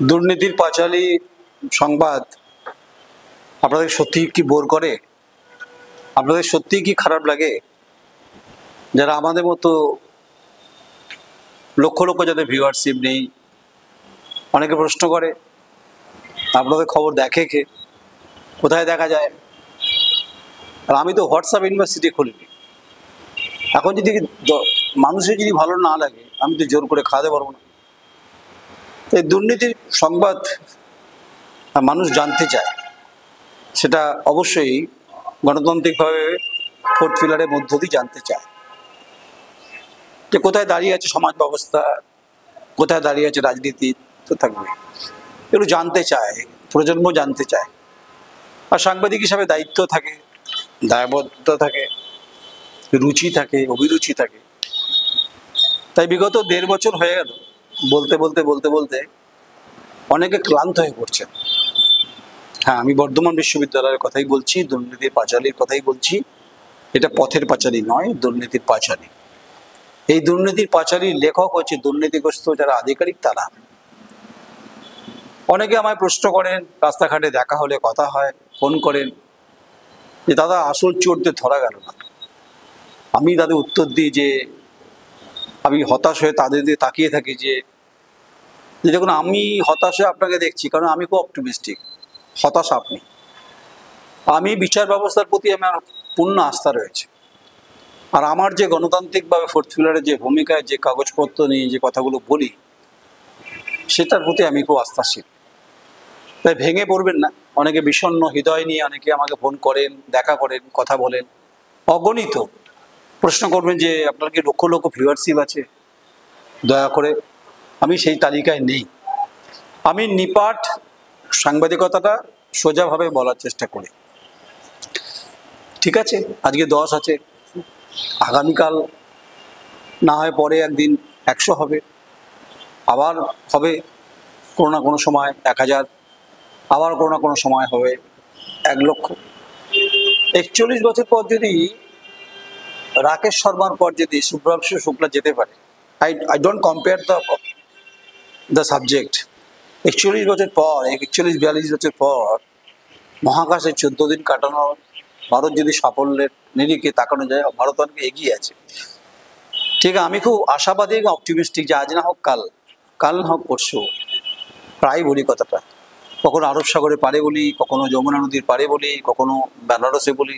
দুর্নীতির পাঁচালী সংবাদ আপনাদের সত্যি কি বোর করে? আপনাদের সত্যি কি খারাপ লাগে? যারা আমাদের মতো লক্ষ লক্ষ যাদের ভিউয়ারশিপ নেই, অনেকে প্রশ্ন করে আপনাদের খবর দেখে কে, কোথায় দেখা যায়? আর আমি তো হোয়াটসঅ্যাপ ইউনিভার্সিটি খুলিনি। এখন যদি মানুষের যদি ভালো না লাগে, আমি তো জোর করে খাওয়াতে পারবো না। এই দুর্নীতির সংবাদ মানুষ জানতে চায়, সেটা অবশ্যই গণতান্ত্রিকভাবে ফোর্থ পিলারের মধ্য দিয়ে জানতে চায় যে কোথায় দাঁড়িয়ে আছে সমাজ ব্যবস্থা, কোথায় দাঁড়িয়ে আছে রাজনীতি, তো থাকবে এগুলো জানতে চায়, প্রজন্ম জানতে চায়। আর সাংবাদিক হিসাবে দায়িত্ব থাকে, দায়বদ্ধতা থাকে, রুচি থাকে, অভিরুচি থাকে। তাই বিগত 1.5 বছর হয়ে গেল বলতে বলতে বলতে বলতে অনেকে ক্লান্ত হয়ে পড়ছে। হ্যাঁ, আমি বর্ধমান বিশ্ববিদ্যালয়ের কথাই বলছি, দুর্নীতির পাঁচালীর কথাই বলছি। এটা পথের পাঁচালী নয়, দুর্নীতির পাঁচালী। এই দুর্নীতির পাঁচালীর লেখক হচ্ছে দুর্নীতিগ্রস্ত যারা আধিকারিক, তারা। অনেকে আমায় প্রশ্ন করেন, রাস্তাঘাটে দেখা হলে কথা হয়, ফোন করেন যে দাদা আসল চোরদের ধরা গেল না। আমি তাদের উত্তর দিই যে আমি হতাশ হয়ে তাদের দিয়ে তাকিয়ে থাকি যে দেখুন, আমি হতাশ হয়ে আপনাকে দেখছি কারণ আমি খুব অপটিমিস্টিক, হতাশ আপনি। আমি বিচার ব্যবস্থার প্রতি আমার পূর্ণ আস্থা রয়েছে। আর আমার যে গণতান্ত্রিকভাবে ফোর্থ পিলারের যে ভূমিকায় যে কাগজপত্র নিয়ে যে কথাগুলো বলি, সেটার প্রতি আমি খুব আস্থাশীল। তাই ভেঙে পড়বেন না। অনেকে বিষণ্ণ হৃদয় নিয়ে অনেকে আমাকে ফোন করেন, দেখা করেন, কথা বলেন, অগণিত প্রশ্ন করবেন যে আপনার কি লক্ষ লক্ষ ভিউয়ারশিপ আছে? দয়া করে, আমি সেই তালিকায় নেই। আমি নিপাট সাংবাদিকতাটা সোজাভাবে বলার চেষ্টা করি। ঠিক আছে, আজকে 10 আছে, আগামীকাল না হয় পরে একদিন 100 হবে, আবার হবে কোনো না কোনো সময় 1000, আবার কোনো না কোনো সময় হবে 1 লক্ষ। 41 বছর পর যদি রাকেশ শর্মার পর যদি শুভ্রাংশু শুক্লা যেতে পারে, I don't compare the subject. 41 বছর পর, 41-42 বছর পর মহাকাশে 14 দিন কাটানো ভারত যদি সাফল্যের নিরিখে তাকানো যায়, ভারত অনেক এগিয়ে আছে। ঠিক, আমি খুব আশাবাদী এবং অপটিমিস্টিক যে আজ না হোক কাল, কাল না হোক পরশু। প্রায় বলি কথাটা, কখনো আরব সাগরে পারে বলি, কখনো যমুনা নদীর পারে বলি, কখনো বেনারসে বলি,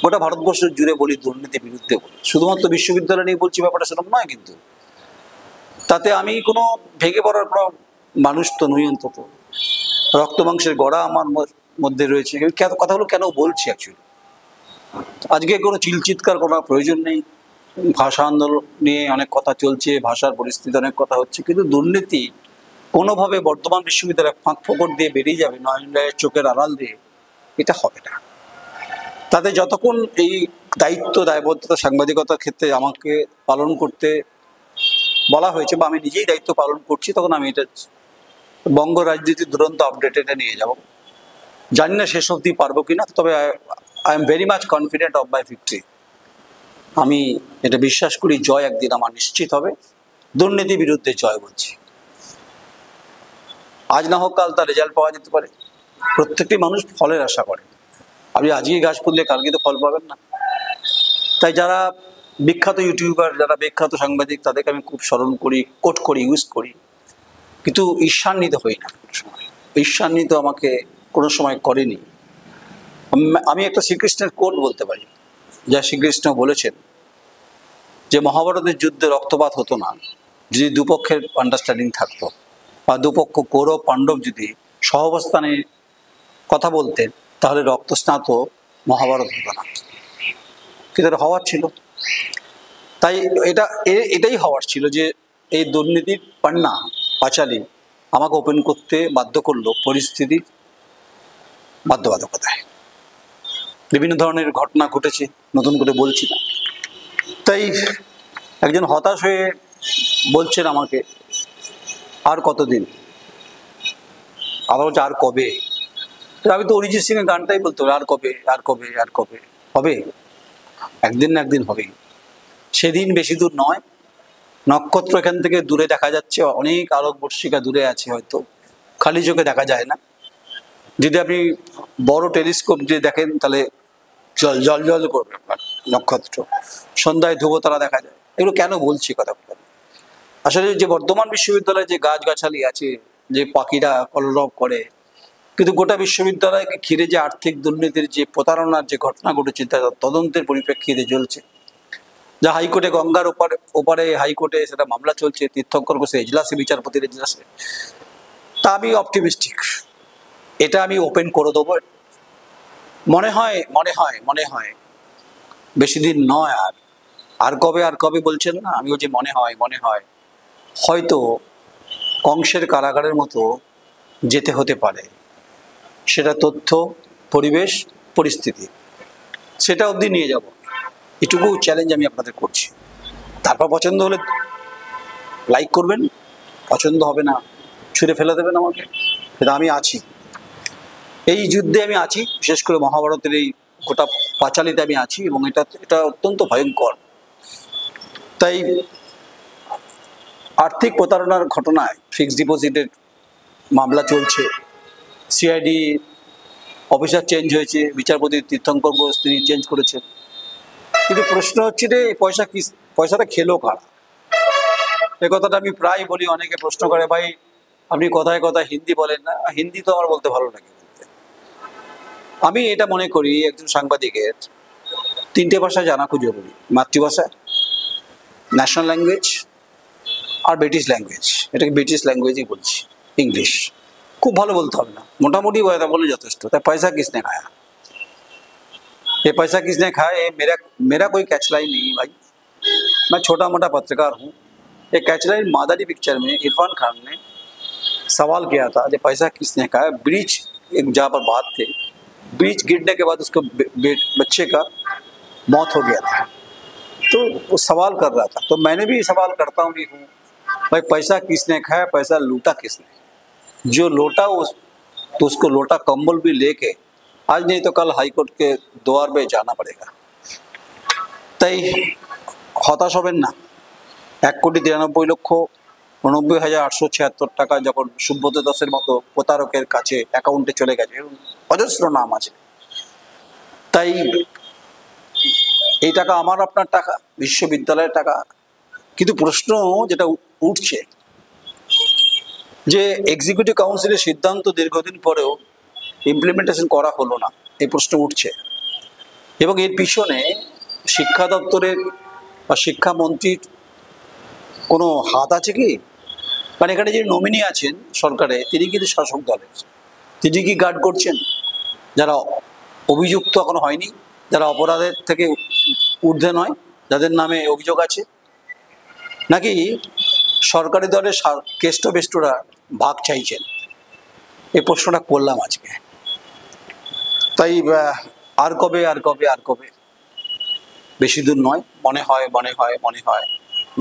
গোটা ভারতবর্ষ জুড়ে বলি, দুর্নীতির বিরুদ্ধে বলি। শুধুমাত্র বিশ্ববিদ্যালয় নিয়ে বলছি, ব্যাপারটা সেরকম নয়। কিন্তু তাতে আমি কোনো ভেঙে পড়ার কোনো মানুষ তো নই। অন্তত রক্ত মাংসের গড়া আমার মধ্যে রয়েছে। কথাগুলো কেন বলছি অ্যাকচুয়ালি, আজকে কোনো চিলচিৎকার করার প্রয়োজন নেই। ভাষা আন্দোলন নিয়ে অনেক কথা চলছে, ভাষার পরিস্থিতি অনেক কথা হচ্ছে, কিন্তু দুর্নীতি কোনোভাবে বর্ধমান বিশ্ববিদ্যালয়ে ফাঁক ফোকর দিয়ে বেরিয়ে যাবে নয়ন রায়ের চোখের আড়াল দিয়ে, এটা হবে না। তাতে যতক্ষণ এই দায়িত্ব দায়বদ্ধতা সাংবাদিকতার ক্ষেত্রে আমাকে পালন করতে বলা হয়েছে, বা আমি নিজেই দায়িত্ব পালন করছি, তখন আমি এটা বঙ্গ রাজনীতির দুরন্ত আপডেট এটা নিয়ে যাব। জানি না শেষ অবধি পারবো কিনা, তবে I am very much confident of my victory. আমি এটা বিশ্বাস করি জয় একদিন আমার নিশ্চিত হবে। দুর্নীতির বিরুদ্ধে জয় বলছি। আজ না হোক কাল তার রেজাল্ট পাওয়া যেতে পারে। প্রত্যেকটি মানুষ ফলের আশা করে। আপনি আজকে গাছ পুঁতলে কালকে তো ফল পাবেন না। তাই যারা বিখ্যাত ইউটিউবার, যারা বিখ্যাত সাংবাদিক, তাদেরকে আমি খুব স্মরণ করি, কোট করি, ইউজ করি, কিন্তু ঈর্ষান্বিত হই না কোনো সময়। ঈর্ষান্বিত আমাকে কোনো সময় করেনি। আমি একটা শ্রীকৃষ্ণের কোট বলতে পারি, যা শ্রীকৃষ্ণ বলেছেন যে মহাভারতের যুদ্ধে রক্তপাত হতো না যদি দুপক্ষের আন্ডারস্ট্যান্ডিং থাকতো, বা দুপক্ষ কৌরব পাণ্ডব যদি সহাবস্থানে কথা বলতেন, তাহলে রক্তস্নাত মহাভারত হতো না। কিন্তু এটা হওয়ার ছিল। তাই এটাই হওয়ার ছিল যে এই দুর্নীতির পান্না পাঁচালী আমাকে ওপেন করতে বাধ্য করলো পরিস্থিতির বাধ্যবাধকতায়। বিভিন্ন ধরনের ঘটনা ঘটেছে, নতুন করে বলছি না। তাই একজন হতাশ হয়ে বলছেন আমাকে, আর কতদিন? আবার বলছে আর কবে? আমি তো অরিজিৎ সিং এর গানটাই বলতে হবে, আর কবে, আর কবে, আর কবে। হবে, একদিন না একদিন হবে। সেদিন বেশি দূর নয়। নক্ষত্র এখান থেকে দূরে দেখা যাচ্ছে, অনেক আলোকবর্ষিকা দূরে আছে হয়তো, খালি চোখে দেখা যায় না। যদি আপনি বড় টেলিস্কোপ দিয়ে দেখেন তাহলে জল জল জল করবে আপনার নক্ষত্র, সন্ধ্যায় ধ্রুবতারা দেখা যায়। এগুলো কেন বলছি কথাগুলো? আসলে যে বর্ধমান বিশ্ববিদ্যালয়ে যে গাছগাছালি আছে, যে পাখিরা কলরব করে, কিন্তু গোটা বিশ্ববিদ্যালয়কে ঘিরে যে আর্থিক দুর্নীতির যে প্রতারণার যে ঘটনা ঘটেছে তা তদন্তের পরিপ্রেক্ষিতে চলছে। যা হাইকোর্টে গঙ্গার ওপারে হাইকোর্টে সেটা মামলা চলছে, তীর্থঙ্কর ঘোষের এজলাসে, বিচারপতির এজলাসে। তা আমি অপটিমিস্টিক, এটা আমি ওপেন করে দেবো। মনে হয় বেশি দিন নয়। আর কবে বলছেন না, আমিও যে মনে হয় হয়তো কংসের কারাগারের মতো যেতে হতে পারে। সেটা তথ্য, পরিবেশ, পরিস্থিতি, সেটা অবধি নিয়ে যাব। এটুকু চ্যালেঞ্জ আমি আপনাদের করছি। তারপর পছন্দ হলে লাইক করবেন, পছন্দ হবে না ছুঁড়ে ফেলে দেবেন আমাকে। কিন্তু আমি আছি, এই যুদ্ধে আমি আছি, বিশেষ করে মহাভারতের এই গোটা পাঁচালিতে আমি আছি, এবং এটা অত্যন্ত ভয়ঙ্কর। তাই আর্থিক প্রতারণার ঘটনায় ফিক্সড ডিপোজিটের মামলা চলছে, সিআইডি অফিসার চেঞ্জ হয়েছে, বিচারপতি তীর্থঙ্কর ঘোষ তিনি চেঞ্জ করেছেন। কিন্তু প্রশ্ন হচ্ছে যে পয়সাটা খেলো কারা? এ কথাটা আমি প্রায় বলি, অনেকে প্রশ্ন করে, ভাই আপনি কথায় কথায় হিন্দি বলেন না। হিন্দি তো আমার বলতে ভালো লাগে। আমি এটা মনে করি একজন সাংবাদিকের তিনটে ভাষা জানা খুব জরুরি: মাতৃভাষা, ন্যাশনাল ল্যাঙ্গুয়েজ, আর ব্রিটিশ ল্যাঙ্গুয়েজ। এটাকে ব্রিটিশ ল্যাঙ্গুয়েজই বলছি, इंग्लिश। खूब ভালো বলতে হবে না, মোটামুটি বলে যথেষ্ট। তাই पैसा किसने खाया, ये पैसा किसने खाया, ये मेरा कोई कैचलाइन नहीं भाई। मैं छोटा मोटा पत्रकार हूँ। ये कैचलाइन मादारी पिक्चर में इरफान खान ने सवाल किया था, ये पैसा किसने खाया। ब्रिज एक जहाँ पर बात थे, ब्रिज गिरने के बाद उसको बच्चे का मौत हो गया था, तो वो सवाल कर रहा था। तो मैंने भी सवाल करता हूँ भाई पैसा किसने खाया, पैसा लूटा किसने? जो लोटा तो उसको लोटा कंबल भी लेके आज नहीं तो कल हाईकोर्ट के द्वार पे जाना पड़ेगा। তাই হতাশ হবেন না। 1,93,89,876 টাকা যখন সুব্রত দাসের মতো প্রতারকের কাছে অ্যাকাউন্টে চলে গেছে, অজস্র নাম আছে। তাই এই টাকা আমার আপনার টাকা, বিশ্ববিদ্যালয়ের টাকা। কিন্তু প্রশ্ন যেটা উঠছে যে এক্সিকিউটিভ কাউন্সিলের সিদ্ধান্ত দীর্ঘদিন পরেও ইমপ্লিমেন্টেশন করা হলো না, এই প্রশ্ন উঠছে। এবং এর পিছনে শিক্ষা দপ্তরের বা শিক্ষামন্ত্রীর কোনো হাত আছে কি? কারণ এখানে যে নমিনি আছেন সরকারে, তিনি কিন্তু শাসক দলের। তিনি কি গার্ড করছেন যারা অভিযুক্ত এখনো হয়নি, যারা অপরাধের থেকে ঊর্ধ্বে নয়, যাদের নামে অভিযোগ আছে, নাকি সরকারি দলের কেষ্টবেষ্টরা ভাগ চাইছেন? এই প্রশ্নটা করলাম আজকে। তাই আর কবে বেশি দূর নয়, মনে হয়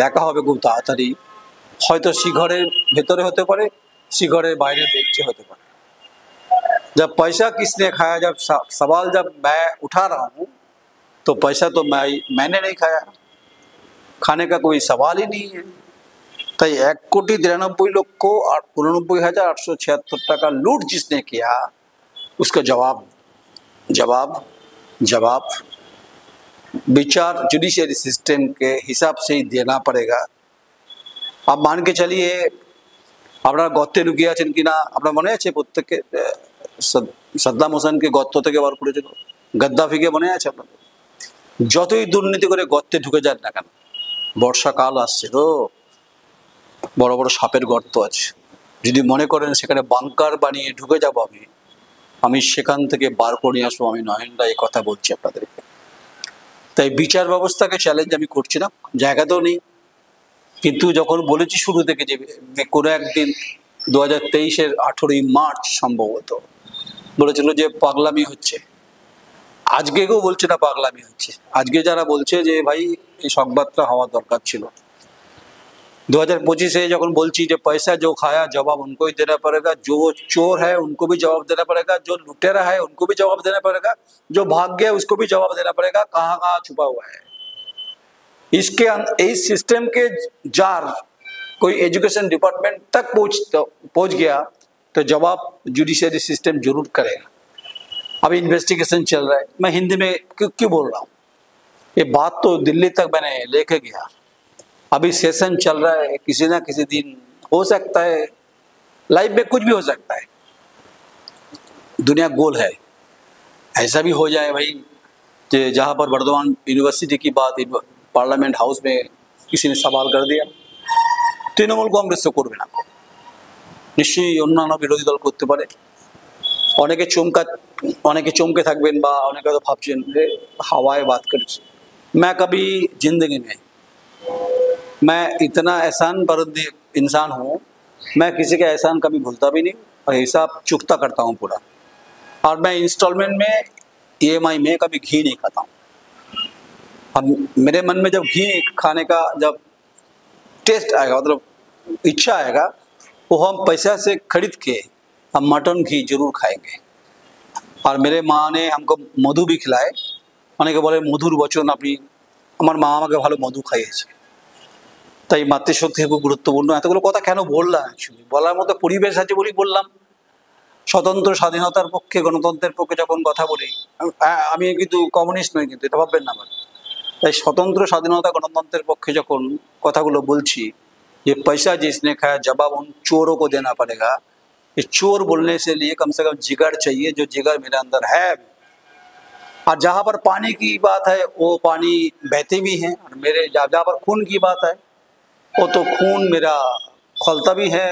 দেখা হবে খুব তাড়াতাড়ি। হয়তো শিঘরের ভেতরে হতে পারে, শিঘরের বাইরের বেঞ্চে হতে পারে। जब पैसा किसने खाया, जब सवाल जब मैं उठा रहा हूँ तो पैसा तो मैंने नहीं खाया, खाने का कोई सवाल ही नहीं है। তাই 1,93,89,876 টাকা लूट जिसने किया उसका जवाब विचार जुडिशियरी सिस्टम के हिसाब से ही देना पड़ेगा। आप मान के चलिए আপনারা গর্তে লুকিয়ে আছেন কিনা, আপনার মনে আছে প্রত্যেককে সাদ্দাম হোসেনকে গর্ত থেকে বার করেছিল, গাদ্দাফিকে মনে আছে আপনাদের? যতই দুর্নীতি করে গর্তে ঢুকে যান না কেন, বর্ষাকাল আসছে তো বড় বড় সাপের গর্ত আছে। যদি মনে করেন সেখানে বাংকার বানিয়ে ঢুকে যাবো আমি সেখান থেকে বার করে নিয়ে আসবো, আমি নয়নদা এই কথা বলছি আপনাদেরকে। তাই বিচার ব্যবস্থাকে চ্যালেঞ্জ আমি করছি না, জায়গাতেও নেই। কিন্তু যখন বলেছি শুরু থেকে যে কোনো একদিন 2023-এর 18ই মার্চ সম্ভবত বলেছিল যে পাগলামি হচ্ছে, আজকে কেউ বলছে না পাগলামি হচ্ছে। আজকে যারা বলছে যে ভাই এই সংবাদটা হওয়া দরকার ছিল, 2025-ए যখন বলছি যে पैसा जो खाया जवाब उनको ही देना पड़ेगा, जो चोर है उनको भी जवाब देना पड़ेगा, जो लुटेरा है उनको भी जवाब देना पड़ेगा, जो भाग गया उसको भी जवाब देना पड़ेगा, कहाँ कहाँ छुपा हुआ है। इसके इस सिस्टम के जार कोई एजुकेशन डिपार्टमेंट तक पहुंच गया तो जवाब जुडिशरी सिस्टम जरूर करेगा। अभी इन्वेस्टिगेशन चल रहा है, मैं हिंदी में क्यों बोल रहा हूँ, ये बात तो दिल्ली तक मैंने लेके गया। अभी सेशन चल रहा है, किसी ना किसी दिन हो सकता है, लाइफ में कुछ भी हो सकता है, दुनिया गोल है, ऐसा भी हो जाए भाई कि जहाँ पर बर्दवान यूनिवर्सिटी की बात पार्लियामेंट हाउस में किसी ने सवाल कर दिया, তৃণমূল কংগ্রেস তো করবে না, নিশ্চয়ই অন্যান্য বিরোধী দল করতে পারে। অনেকে চমকে থাকবেন বা অনেকে তো ভাবছেন যে হাওয়ায় बात करছে। मैं कभी जिंदगी में मैं इतना एहसान बरदी इंसान हूँ, मैं किसी का एहसान कभी भूलता भी नहीं और हिसाब चुकता करता हूँ पूरा। और मैं इंस्टॉलमेंट में EMI में कभी घी नहीं खाता हूँ। अब मेरे मन में जब घी खाने का जब टेस्ट आएगा, मतलब इच्छा आएगा, वो हम पैसा से खरीद के हम मटन घी जरूर खाएंगे। और मेरे माँ ने हमको मधु भी खिलाए, অনেকে বলে মধুর বচন, আপনি আমার মা আমাকে ভালো মধু খাইয়েছে। তাই মাতৃশক্তি খুব গুরুত্বপূর্ণ। এতগুলো কথা কেন বললাম, অ্যাকচুয়ালি বলার মতো পরিবেশ আছে বলেই বললাম। স্বতন্ত্র স্বাধীনতার পক্ষে, গণতন্ত্রের পক্ষে যখন কথা বলি, আমি কিন্তু কমিউনিস্ট নই, কিন্তু এটা ভাববেন না আমার। তাই স্বতন্ত্র স্বাধীনতা গণতন্ত্রের পক্ষে যখন কথাগুলো বলছি, যে पैसा जिसने खाया जवाब उन चोरों को देना पड़ेगा, ये चोर बोलने से लिए कम से कम जिगर चाहिए, जो जिगर मेरे अंदर है। और जहाँ पर पानी की बात है वो पानी बहते भी हैं, और मेरे जहाँ पर खून की बात है वो तो खून मेरा खौलता भी है।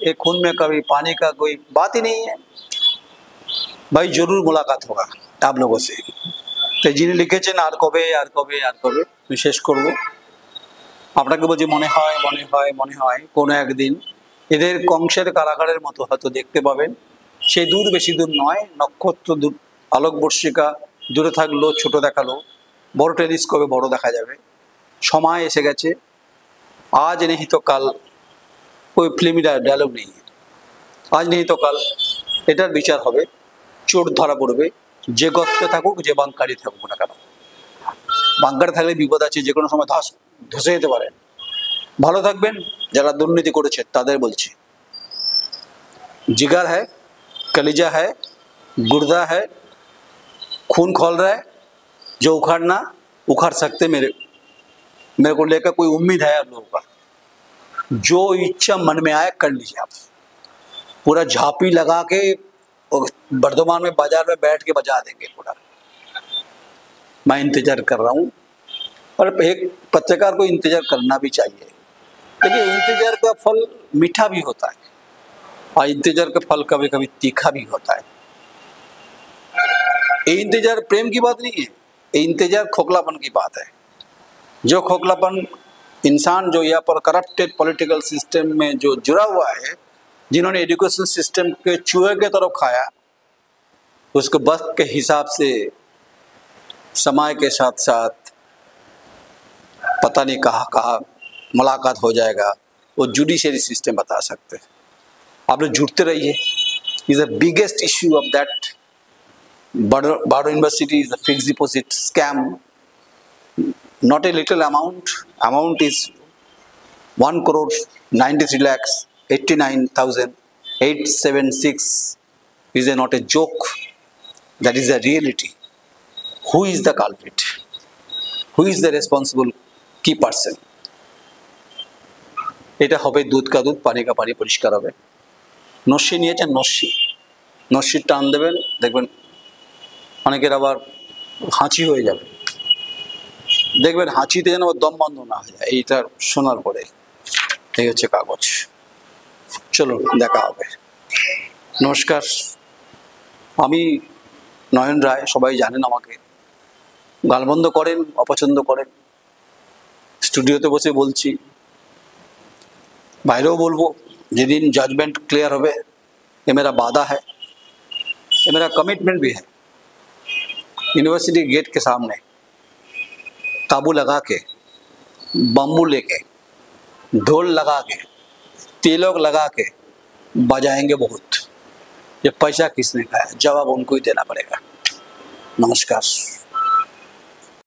एक खून में कभी पानी का कोई बात ही नहीं है। भाई जरूर मुलाकात होगा आप लोगों से। तो যিনি লিখেছেন আর কবে আর কবে আর কবে, আমি শেষ করব। আপনাকে বলছি মনে হয় কোনো একদিন এদের কংসের কারাগারের মতো হয়তো দেখতে পাবেন। সে দূর বেশি দূর নয়, নক্ষত্র দূর, আলোকবর্ষিকা দূরে থাকলো, ছোট দেখালো, বড় টেলিস্কোপে বড় দেখা যাবে। সময় এসে গেছে, আজ নেই তো কাল, कोई फिल्मी डायलॉग नहीं है, आज नहीं तो कल এটার বিচার হবে। চোর ধরা পড়বে, যে গর্তে থাকুক, যে বাঙ্কারে থাকুক না কেন। বাঙ্কারে থাকলে বিপদ আছে, যে কোনো সময় ধসে যেতে পারেন। ভালো থাকবেন। যারা দুর্নীতি করেছে তাদের বলছি, जिगर है, कलीजा है, गुर्दा है, खून खोल रहा है, जो उखाड़ना उखाड़ सकते। मेरे को लेकर कोई उम्मीद है आप लोगों का, जो इच्छा मन में आए कर लीजिए। आप पूरा झांपी लगा के बर्धमान में बाजार में बैठ के बजा देंगे पूरा। मैं इंतजार कर रहा हूँ, और एक पत्रकार को इंतजार करना भी चाहिए, लेकिन इंतजार का फल मीठा भी होता है और इंतजार का फल कभी कभी तीखा भी होता है। ये इंतजार प्रेम की बात नहीं है, ये इंतजार खोखलापन की बात है। जो खोखलापन इंसान जो यहाँ पर करप्टेड पॉलिटिकल सिस्टम में जो जुड़ा हुआ है, जिन्होंने एजुकेशन सिस्टम के चूहे के तरफ खाया, उसको वक्त के हिसाब से समय के साथ साथ पता नहीं कहाँ मुलाकात हो जाएगा, वो जुडिशरी सिस्टम बता सकते हैं। आप लोग जुड़ते रहिए। Is the biggest issue of that Baro University is a fixed deposit scam. Not a little amount is 1,93,89,876 is not a joke, that is a reality. Who is the culprit? Who is the responsible key person? এটা হবে দুধ কা দুধ, পানি কা পানি, পরিষ্কার হবে। নস্যি নিয়েছেন, নস্যি টান দেবেন, দেখবেন অনেকের আবার হাঁচি হয়ে যাবে, দেখবেন হাঁচিতে যেন দম বন্ধ না হয়ে যায় এইটা শোনার পরে। এই হচ্ছে কাগজ। চলো দেখা হবে, নমস্কার। আমি নয়ন রায়, সবাই জানেন আমাকে। গালবন্ধ করেন, অপছন্দ করেন, স্টুডিওতে বসে বলছি, বাইরেও বলবো। যেদিন जजमेंट क्लियर হবে, ये मेरा वादा है, ये मेरा कमिटमेंट भी है। यूनिवर्सिटी गेट के सामने ताबू लगा के, बम्बू लेके, ढोल लगा के, तिलक लगा के बजाएंगे बहुत। ये पैसा किसने खाया, जवाब उनको ही देना पड़ेगा। नमस्कार।